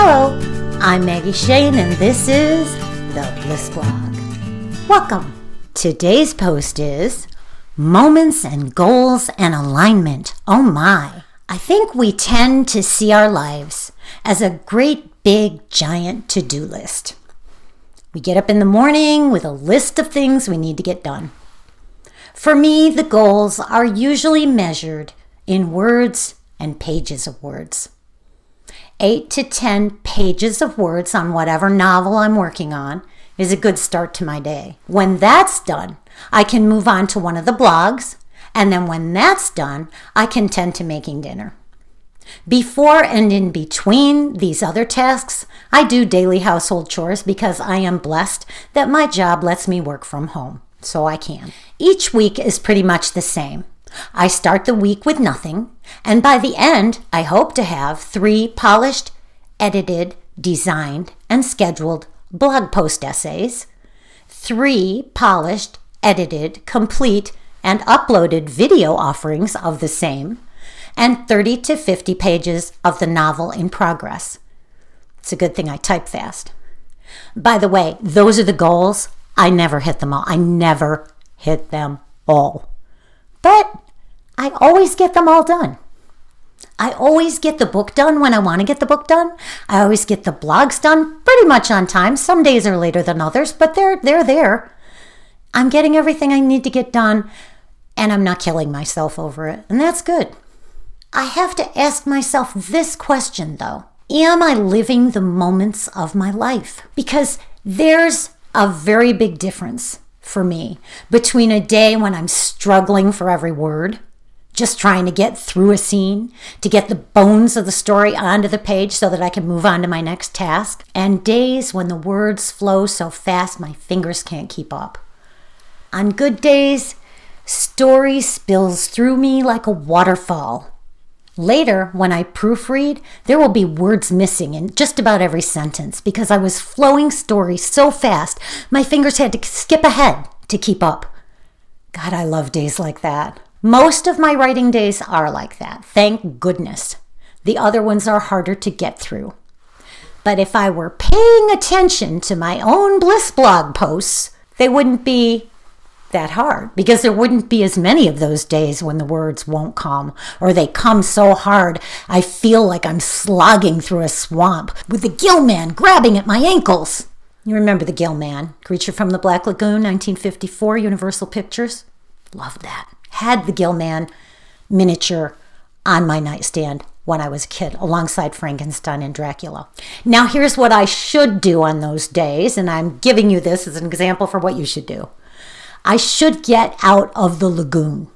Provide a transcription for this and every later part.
Hello, I'm Maggie Shane and this is the Bliss Blog. Welcome. Today's post is Moments and Goals and Alignment. Oh my. I think we tend to see our lives as a great big giant to-do list. We get up in the morning with a list of things we need to get done. For me, the goals are usually measured in words and pages of words. 8 to 10 pages of words on whatever novel I'm working on is a good start to my day. When that's done, I can move on to one of the blogs, and then when that's done, I can tend to making dinner. Before and in between these other tasks, I do daily household chores because I am blessed that my job lets me work from home, so I can. Each week is pretty much the same. I start the week with nothing, and by the end, I hope to have 3 polished, edited, designed, and scheduled blog post essays, 3 polished, edited, complete, and uploaded video offerings of the same, and 30 to 50 pages of the novel in progress. It's a good thing I type fast. By the way, those are the goals. I never hit them all. I never hit them all. But I always get them all done. I always get the book done when I want to get the book done. I always get the blogs done pretty much on time. Some days are later than others, but they're there. I'm getting everything I need to get done, and I'm not killing myself over it, and that's good. I have to ask myself this question, though. Am I living the moments of my life? Because there's a very big difference for me between a day when I'm struggling for every word, just trying to get through a scene, to get the bones of the story onto the page so that I can move on to my next task, and days when the words flow so fast my fingers can't keep up. On good days, story spills through me like a waterfall. Later, when I proofread, there will be words missing in just about every sentence because I was flowing story so fast, my fingers had to skip ahead to keep up. God, I love days like that. Most of my writing days are like that, thank goodness. The other ones are harder to get through. But if I were paying attention to my own Bliss blog posts, they wouldn't be that hard because there wouldn't be as many of those days when the words won't come, or they come so hard I feel like I'm slogging through a swamp with the gill man grabbing at my ankles. You remember the gill man, Creature from the Black Lagoon, 1954, Universal Pictures? Loved that. Had the gill man miniature on my nightstand when I was a kid, alongside Frankenstein and Dracula. Now here's what I should do on those days, and I'm giving you this as an example for what you should do. I should get out of the lagoon.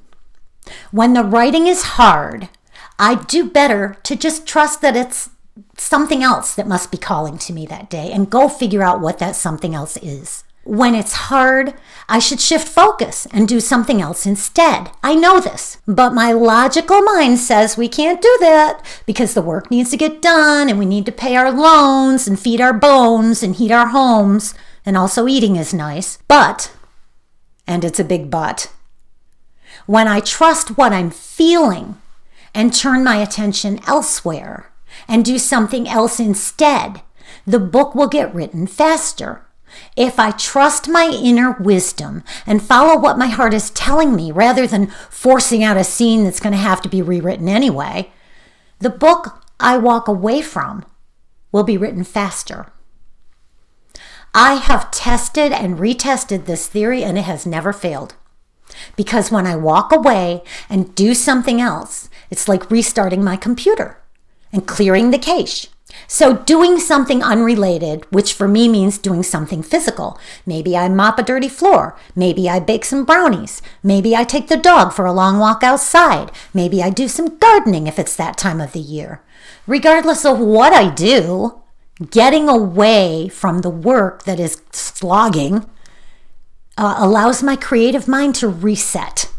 When the writing is hard, I do better to just trust that it's something else that must be calling to me that day and go figure out what that something else is. When it's hard, I should shift focus and do something else instead. I know this, but my logical mind says we can't do that because the work needs to get done and we need to pay our loans and feed our bones and heat our homes, and also eating is nice, but, and it's a big but, when I trust what I'm feeling and turn my attention elsewhere and do something else instead, the book will get written faster. If I trust my inner wisdom and follow what my heart is telling me rather than forcing out a scene that's going to have to be rewritten anyway, the book I walk away from will be written faster. I have tested and retested this theory and it has never failed. Because when I walk away and do something else, it's like restarting my computer and clearing the cache. So doing something unrelated, which for me means doing something physical. Maybe I mop a dirty floor. Maybe I bake some brownies. Maybe I take the dog for a long walk outside. Maybe I do some gardening if it's that time of the year. Regardless of what I do, getting away from the work that is slogging allows my creative mind to reset.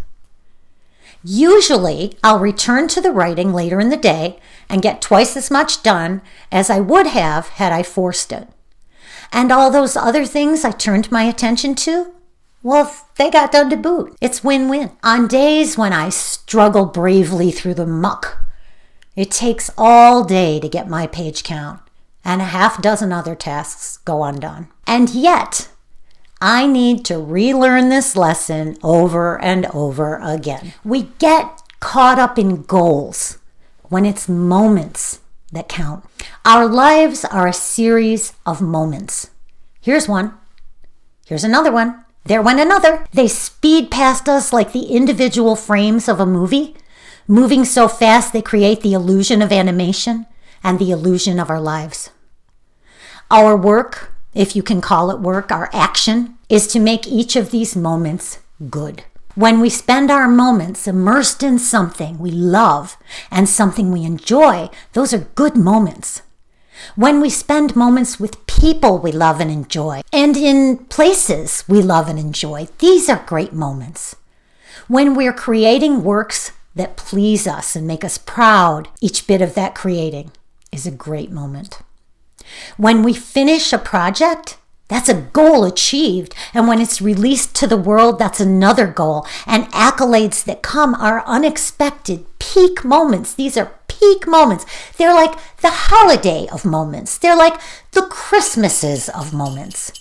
Usually, I'll return to the writing later in the day and get twice as much done as I would have had I forced it. And all those other things I turned my attention to, well, they got done to boot. It's win-win. On days when I struggle bravely through the muck, it takes all day to get my page count, and a half dozen other tasks go undone. And yet, I need to relearn this lesson over and over again. We get caught up in goals when it's moments that count. Our lives are a series of moments. Here's one. Here's another one. There went another. They speed past us like the individual frames of a movie, moving so fast they create the illusion of animation and the illusion of our lives. Our work, if you can call it work, our action, is to make each of these moments good. When we spend our moments immersed in something we love and something we enjoy, those are good moments. When we spend moments with people we love and enjoy, and in places we love and enjoy, these are great moments. When we're creating works that please us and make us proud, each bit of that creating is a great moment. When we finish a project, that's a goal achieved. And when it's released to the world, that's another goal. And accolades that come are unexpected peak moments. These are peak moments. They're like the holiday of moments. They're like the Christmases of moments.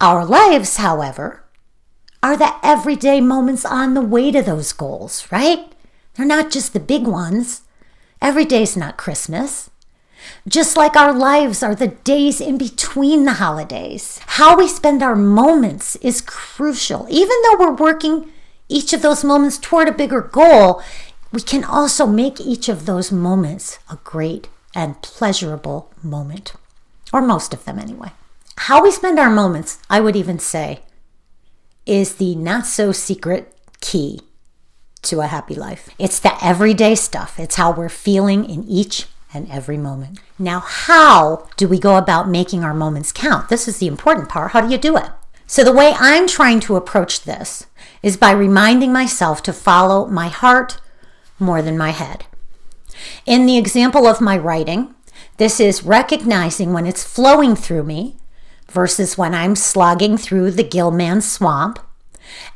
Our lives, however, are the everyday moments on the way to those goals, right? They're not just the big ones. Every day's not Christmas. Just like our lives are the days in between the holidays. How we spend our moments is crucial. Even though we're working each of those moments toward a bigger goal, we can also make each of those moments a great and pleasurable moment. Or most of them anyway. How we spend our moments, I would even say, is the not so secret key to a happy life. It's the everyday stuff. It's how we're feeling in each and every moment. Now, how do we go about making our moments count? This is the important part. How do you do it? So the way I'm trying to approach this is by reminding myself to follow my heart more than my head. In the example of my writing, this is recognizing when it's flowing through me versus when I'm slogging through the Gilman swamp,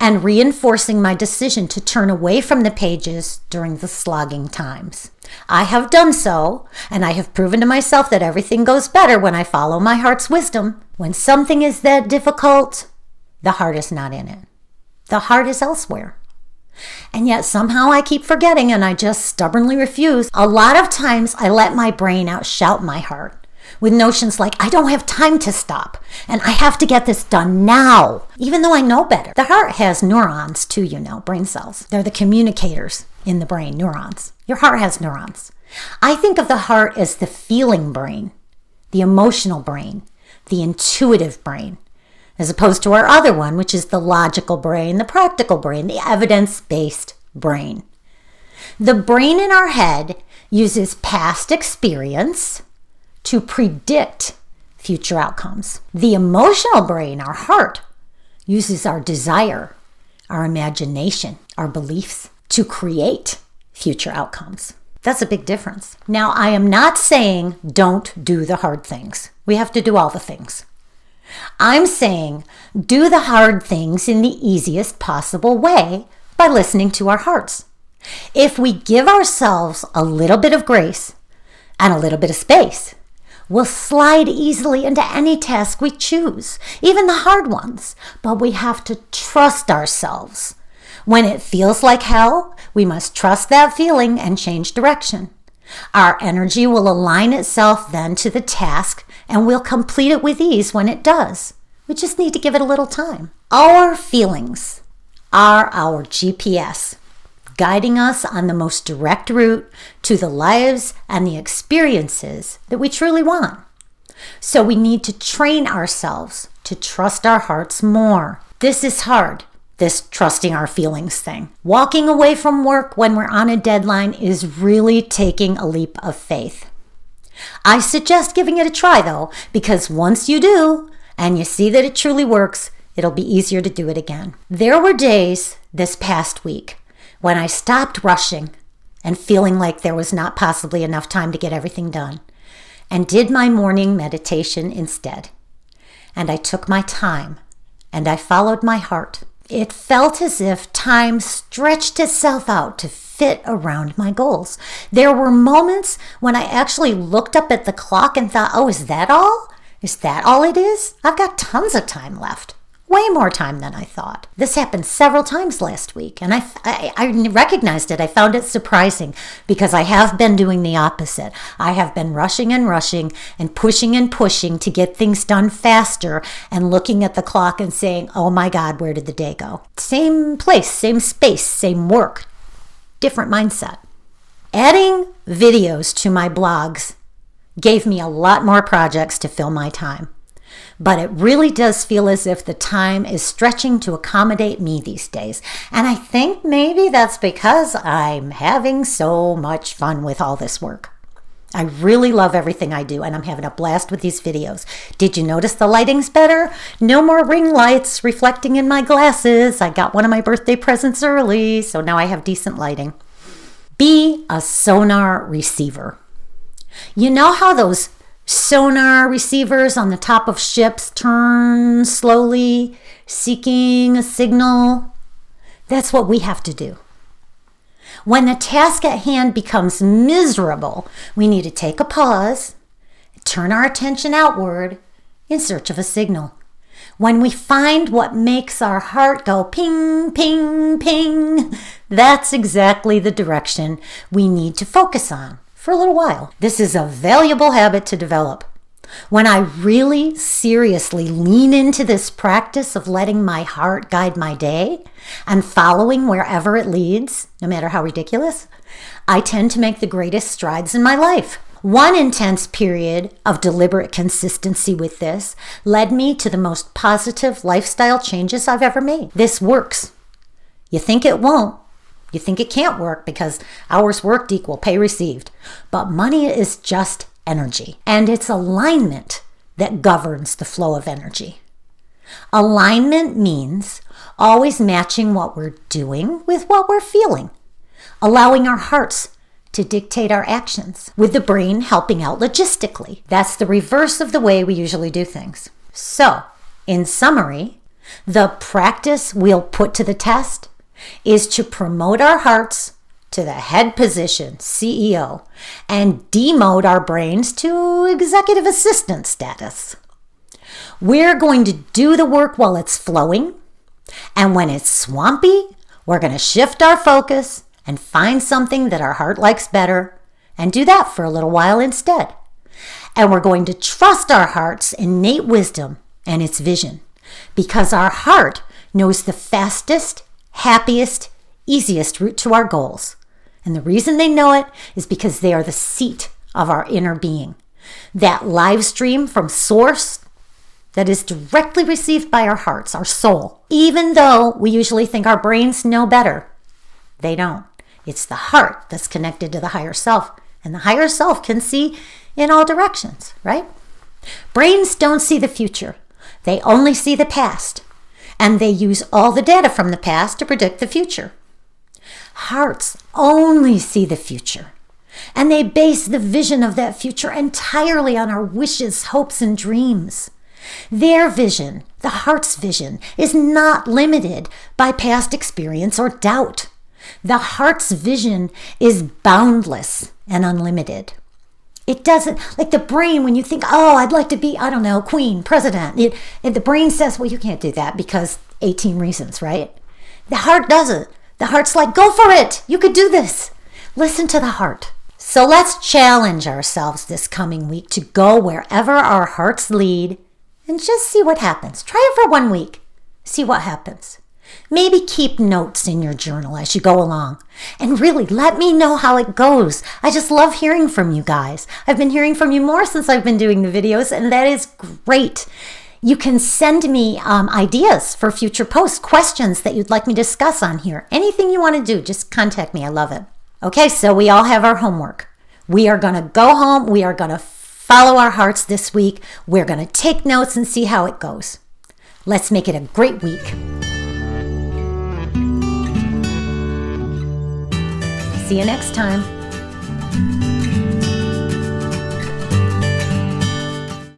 and reinforcing my decision to turn away from the pages during the slogging times. I have done so, and I have proven to myself that everything goes better when I follow my heart's wisdom. When something is that difficult, the heart is not in it. The heart is elsewhere. And yet somehow I keep forgetting and I just stubbornly refuse. A lot of times I let my brain outshout my heart with notions like, I don't have time to stop, and I have to get this done now, even though I know better. The heart has neurons too, brain cells. They're the communicators in the brain, neurons. Your heart has neurons. I think of the heart as the feeling brain, the emotional brain, the intuitive brain, as opposed to our other one, which is the logical brain, the practical brain, the evidence-based brain. The brain in our head uses past experience to predict future outcomes. The emotional brain, our heart, uses our desire, our imagination, our beliefs to create future outcomes. That's a big difference. Now, I am not saying don't do the hard things. We have to do all the things. I'm saying do the hard things in the easiest possible way by listening to our hearts. If we give ourselves a little bit of grace and a little bit of space, we'll slide easily into any task we choose, even the hard ones. But we have to trust ourselves. When it feels like hell, we must trust that feeling and change direction. Our energy will align itself then to the task, and we'll complete it with ease when it does. We just need to give it a little time. Our feelings are our GPS, guiding us on the most direct route to the lives and the experiences that we truly want. So we need to train ourselves to trust our hearts more. This is hard, this trusting our feelings thing. Walking away from work when we're on a deadline is really taking a leap of faith. I suggest giving it a try though, because once you do, and you see that it truly works, it'll be easier to do it again. There were days this past week when I stopped rushing and feeling like there was not possibly enough time to get everything done, and did my morning meditation instead. And I took my time, and I followed my heart. It felt as if time stretched itself out to fit around my goals. There were moments when I actually looked up at the clock and thought, oh, is that all? Is that all it is? I've got tons of time left. Way more time than I thought. This happened several times last week, and I recognized it. I found it surprising because I have been doing the opposite. I have been rushing and pushing to get things done faster and looking at the clock and saying, oh my God, where did the day go? Same place, same space, same work, different mindset. Adding videos to my blogs gave me a lot more projects to fill my time. But it really does feel as if the time is stretching to accommodate me these days. And I think maybe that's because I'm having so much fun with all this work. I really love everything I do, and I'm having a blast with these videos. Did you notice the lighting's better? No more ring lights reflecting in my glasses. I got one of my birthday presents early, so now I have decent lighting. Be a sonar receiver. You know how those sonar receivers on the top of ships turn slowly, seeking a signal? That's what we have to do. When the task at hand becomes miserable, we need to take a pause, turn our attention outward in search of a signal. When we find what makes our heart go ping, ping, ping, that's exactly the direction we need to focus on for a little while. This is a valuable habit to develop. When I really seriously lean into this practice of letting my heart guide my day and following wherever it leads, no matter how ridiculous, I tend to make the greatest strides in my life. One intense period of deliberate consistency with this led me to the most positive lifestyle changes I've ever made. This works. You think it won't. You think it can't work because hours worked equal pay received. But money is just energy, and it's alignment that governs the flow of energy. Alignment means always matching what we're doing with what we're feeling, allowing our hearts to dictate our actions, with the brain helping out logistically. That's the reverse of the way we usually do things. So, in summary, the practice we'll put to the test is to promote our hearts to the head position, CEO, and demote our brains to executive assistant status. We're going to do the work while it's flowing, and when it's swampy, we're going to shift our focus and find something that our heart likes better and do that for a little while instead. And we're going to trust our heart's innate wisdom and its vision, because our heart knows the fastest, happiest, easiest route to our goals. And the reason they know it is because they are the seat of our inner being. That live stream from source that is directly received by our hearts, our soul. Even though we usually think our brains know better, they don't. It's the heart that's connected to the higher self. And the higher self can see in all directions, right? Brains don't see the future. They only see the past. And they use all the data from the past to predict the future. Hearts only see the future, and they base the vision of that future entirely on our wishes, hopes, and dreams. Their vision, the heart's vision, is not limited by past experience or doubt. The heart's vision is boundless and unlimited. It doesn't, like the brain, when you think, oh, I'd like to be, I don't know, queen, president, the brain says, well, you can't do that because 18 reasons, right? The heart doesn't. The heart's like, go for it. You could do this. Listen to the heart. So let's challenge ourselves this coming week to go wherever our hearts lead and just see what happens. Try it for 1 week. See what happens. Maybe keep notes in your journal as you go along. And really, let me know how it goes. I just love hearing from you guys. I've been hearing from you more since I've been doing the videos, and that is great. You can send me ideas for future posts, questions that you'd like me to discuss on here. Anything you want to do, just contact me. I love it. Okay, so we all have our homework. We are going to go home. We are going to follow our hearts this week. We're going to take notes and see how it goes. Let's make it a great week. See you next time.